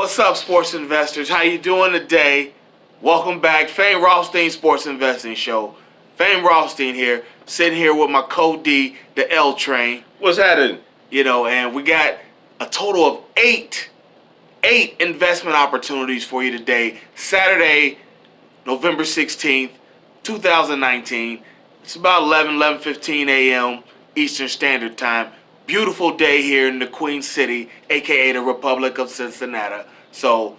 What's up, sports investors? How you doing today? Welcome back, Fame Rothstein Sports Investing Show. Fame Rothstein here, sitting here with my co-D, the L-Train. What's happening? And we got a total of eight investment opportunities for you today. Saturday, November 16th, 2019. It's about 11:15 a.m. Eastern Standard Time. Beautiful day here in the Queen City, a.k.a. the Republic of Cincinnati. So,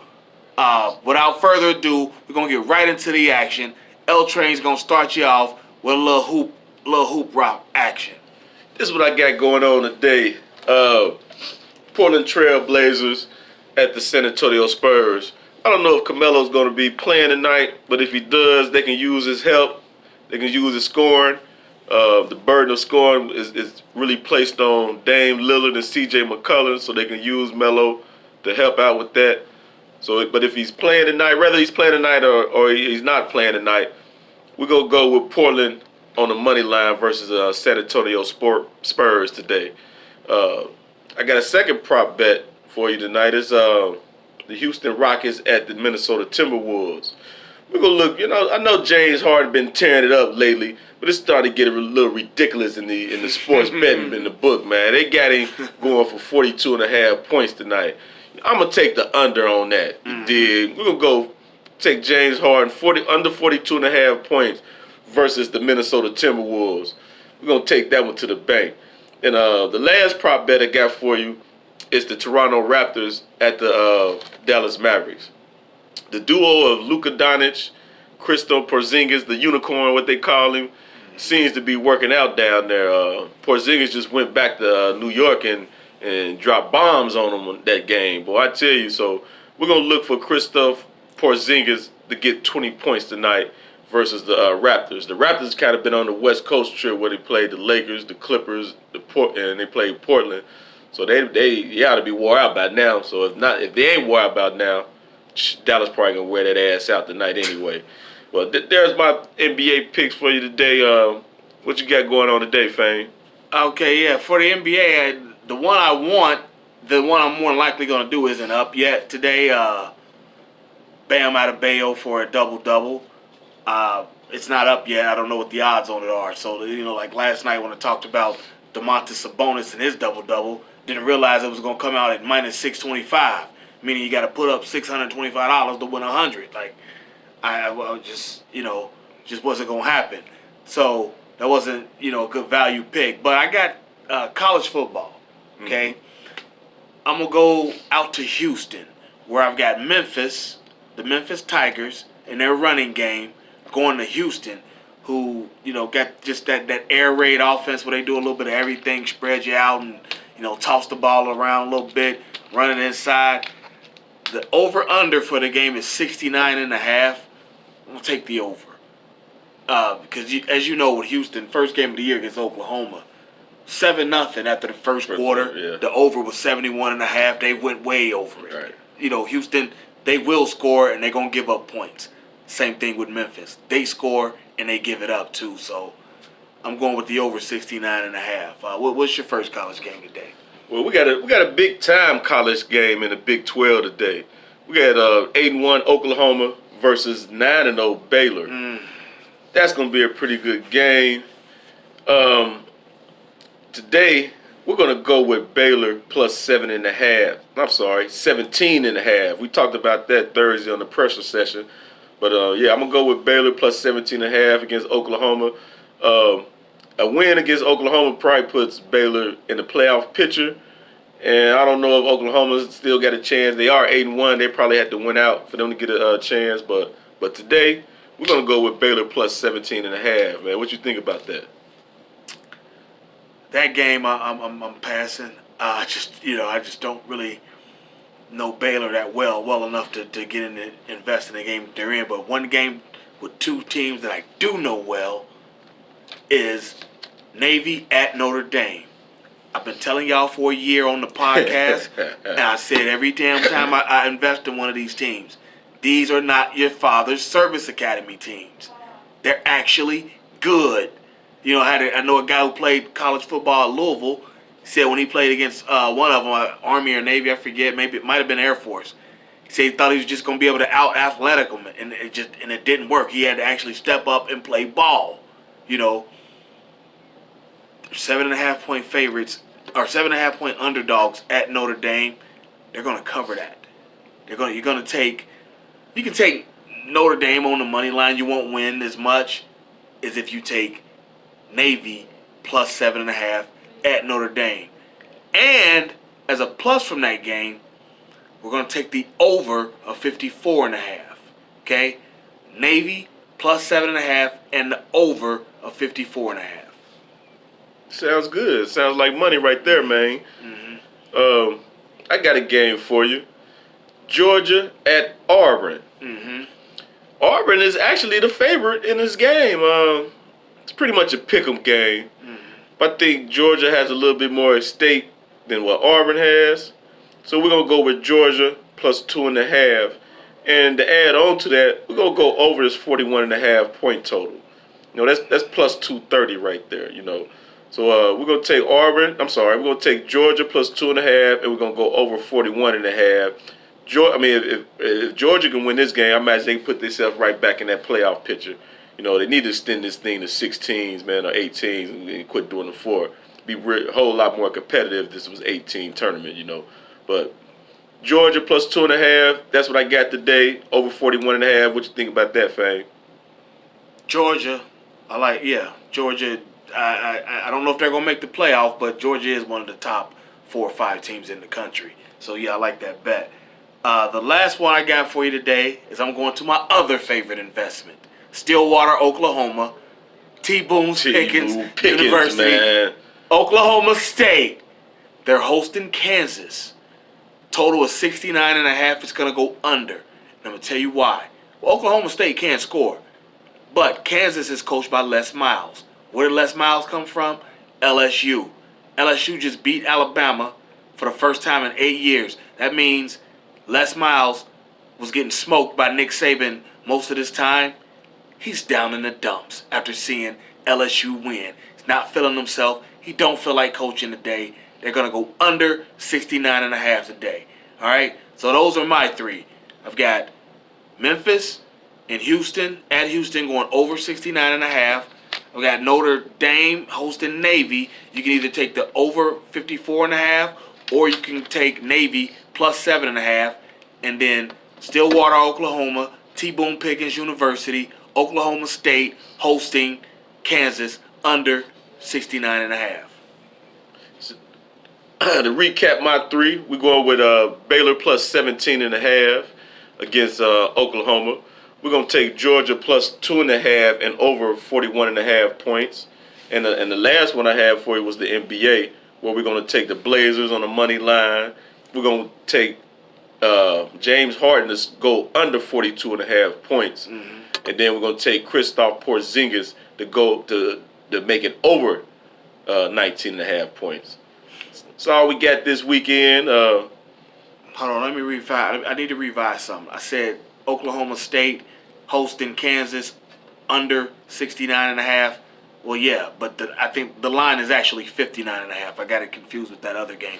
without further ado, we're going to get right into the action. L-Train's going to start you off with a little hoop rock action. This is what I got going on today. Portland Trail Blazers at the San Antonio Spurs. I don't know if Carmelo's going to be playing tonight, but if he does, they can use his help. They can use his scoring. The burden of scoring is really placed on Dame Lillard and C.J. McCollum, so they can use Melo to help out with that. So, but if he's playing tonight, whether he's playing tonight or he's not playing tonight, we're going to go with Portland on the money line versus San Antonio Spurs today. I got a second prop bet for you tonight. It's the Houston Rockets at the Minnesota Timberwolves. We're going to look, I know James Harden been tearing it up lately, but it's starting to get a little ridiculous in the sports betting in the book, man. They got him going for 42.5 points tonight. I'm going to take the under on that. You dig? We're going to go take James Harden under 42.5 points versus the Minnesota Timberwolves. We're going to take that one to the bank. And the last prop bet I got for you is the Toronto Raptors at the Dallas Mavericks. The duo of Luka Doncic, Kristaps Porzingis, the unicorn, what they call him, seems to be working out down there. Porzingis just went back to New York and dropped bombs on them that game. Boy, I tell you, so we're going to look for Kristaps Porzingis to get 20 points tonight versus the Raptors. The Raptors kind of been on the West Coast trip where they played the Lakers, the Clippers, and they played Portland. So they ought to be wore out by now. So if they ain't wore out by now, Dallas probably going to wear that ass out tonight anyway. Well, there's my NBA picks for you today. What you got going on today, Fame? Okay, yeah, for the NBA, the one I'm more likely going to do isn't up yet today. Bam Adebayo for a double-double. It's not up yet. I don't know what the odds on it are. So, like last night when I talked about Domantas Sabonis and his double-double, didn't realize it was going to come out at minus 625, meaning you got to put up $625 to win 100. Like, I just wasn't going to happen. So that wasn't, a good value pick. But I got college football, okay? Mm-hmm. I'm going to go out to Houston, where I've got Memphis, the Memphis Tigers, and their running game going to Houston, who, got just that air raid offense where they do a little bit of everything, spread you out and, toss the ball around a little bit, running inside. The over-under for the game is 69.5. I'm going to take the over. Because, as you know, with Houston, first game of the year against Oklahoma, 7-0 after the first quarter. Yeah. The over was 71.5. They went way over it. Right. Houston, they will score, and they're going to give up points. Same thing with Memphis. They score, and they give it up, too. So I'm going with the over 69.5. What's your first college game today? Well, we got a big-time college game in the Big 12 today. We got 8-1 Oklahoma versus 9-0 Baylor. That's going to be a pretty good game. Today, we're going to go with Baylor plus 7.5. I'm sorry, 17.5. We talked about that Thursday on the pressure session. But, I'm going to go with Baylor plus 17.5 against Oklahoma. A win against Oklahoma probably puts Baylor in the playoff picture. And I don't know if Oklahoma's still got a chance. They are 8-1. They probably have to win out for them to get a chance. But today, we're going to go with Baylor plus 17.5, man. What you think about that? That game, I'm passing. I just don't really know Baylor that well enough to get in and invest in the game they're in. But one game with two teams that I do know well is Navy at Notre Dame. I've been telling y'all for a year on the podcast, and I said every damn time I invest in one of these teams, these are not your father's service academy teams. They're actually good. I know a guy who played college football at Louisville said when he played against one of them, Army or Navy, I forget, maybe it might have been Air Force, He said he thought he was just going to be able to out-athletic him, and it didn't work. He had to actually step up and play ball. You know, 7.5-point favorites, or 7.5-point underdogs at Notre Dame. They're going to cover that. You can take Notre Dame on the money line. You won't win as much as if you take Navy plus 7.5 at Notre Dame. And as a plus from that game, we're going to take the over of 54.5. Okay? Navy plus 7.5 and the over of 54.5. Sounds good. Sounds like money right there, man. Mm-hmm. I got a game for you. Georgia at Auburn. Mm-hmm. Auburn is actually the favorite in this game. It's pretty much a pick'em game. Mm-hmm. But I think Georgia has a little bit more at stake than what Auburn has. So we're gonna go with Georgia plus 2.5. And to add on to that, we're gonna go over this 41.5 point total. You know, that's plus 230 right there, you know. So we're gonna take Auburn. We're gonna take Georgia plus 2.5, and we're gonna go over 41.5. If Georgia can win this game, I imagine they can put themselves right back in that playoff picture. You know, they need to extend this thing to 16s, man, or 18s, and quit doing the 4. Be a whole lot more competitive if this was 18 tournament, you know. But Georgia plus 2.5, that's what I got today. Over 41.5. What you think about that, Fame? Georgia, Georgia. I don't know if they're gonna make the playoff, but Georgia is one of the top 4 or 5 teams in the country. So yeah, I like that bet. The last one I got for you today is I'm going to my other favorite investment, Stillwater, Oklahoma, T-Boone Pickens University, man. Oklahoma State. They're hosting Kansas. Total of 69.5. It's gonna go under. And I'm gonna tell you why. Well, Oklahoma State can't score, but Kansas is coached by Les Miles. Where did Les Miles come from? LSU. LSU just beat Alabama for the first time in 8 years. That means Les Miles was getting smoked by Nick Saban most of this time. He's down in the dumps after seeing LSU win. He's not feeling himself. He don't feel like coaching today. They're going to go under 69.5 today. All right? So those are my 3. I've got Memphis and Houston, at Houston, going over 69.5. We got Notre Dame hosting Navy. You can either take the over 54.5, or you can take Navy plus 7.5, and then Stillwater, Oklahoma, T-Boone Pickens University, Oklahoma State hosting Kansas under 69.5. To recap my 3, we're going with Baylor plus 17.5 against Oklahoma. We're going to take Georgia plus 2.5 and over 41.5 points. And the last one I have for you was the NBA, where we're going to take the Blazers on the money line. We're going to take James Harden to go under 42.5 points. Mm-hmm. And then we're going to take Kristaps Porzingis to go to make it over 19.5 points. That's all we got this weekend. Hold on, let me revise. I need to revise something. I said Oklahoma State hosting Kansas under 69.5. Well, yeah, but I think the line is actually 59.5. I got it confused with that other game.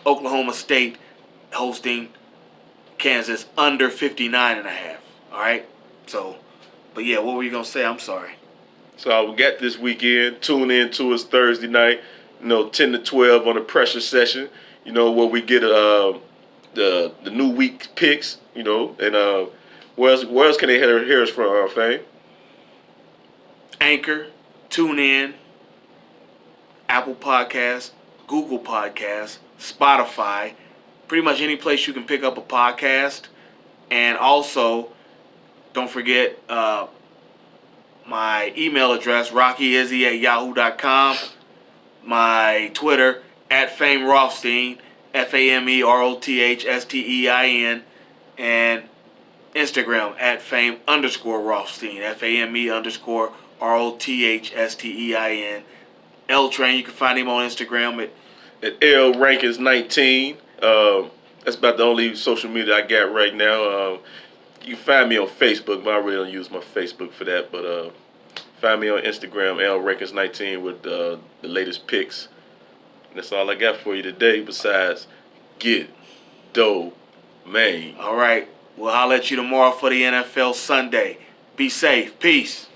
Oklahoma State hosting Kansas under 59.5. All right? So, but yeah, what were you going to say? I'm sorry. So we got this weekend. Tune in to us Thursday night, 10 to 12 on the pressure session, where we get the new week picks, and where else can they hear us from, Fame? Anchor, TuneIn, Apple Podcasts, Google Podcasts, Spotify, pretty much any place you can pick up a podcast. And also, don't forget my email address, rockyizzy@yahoo.com. My Twitter, @Fame Rothstein, FameRothstein, and Instagram, @Fame_Rothstein, FAME_ROTHSTEIN. L-Train, you can find him on Instagram at L Rankins 19. That's about the only social media I got right now. You can find me on Facebook, but I really don't use my Facebook for that. But find me on Instagram, L Rankins 19, with the latest pics. And that's all I got for you today. Besides, get dope. Man. All right. We'll holler at you tomorrow for the NFL Sunday. Be safe. Peace.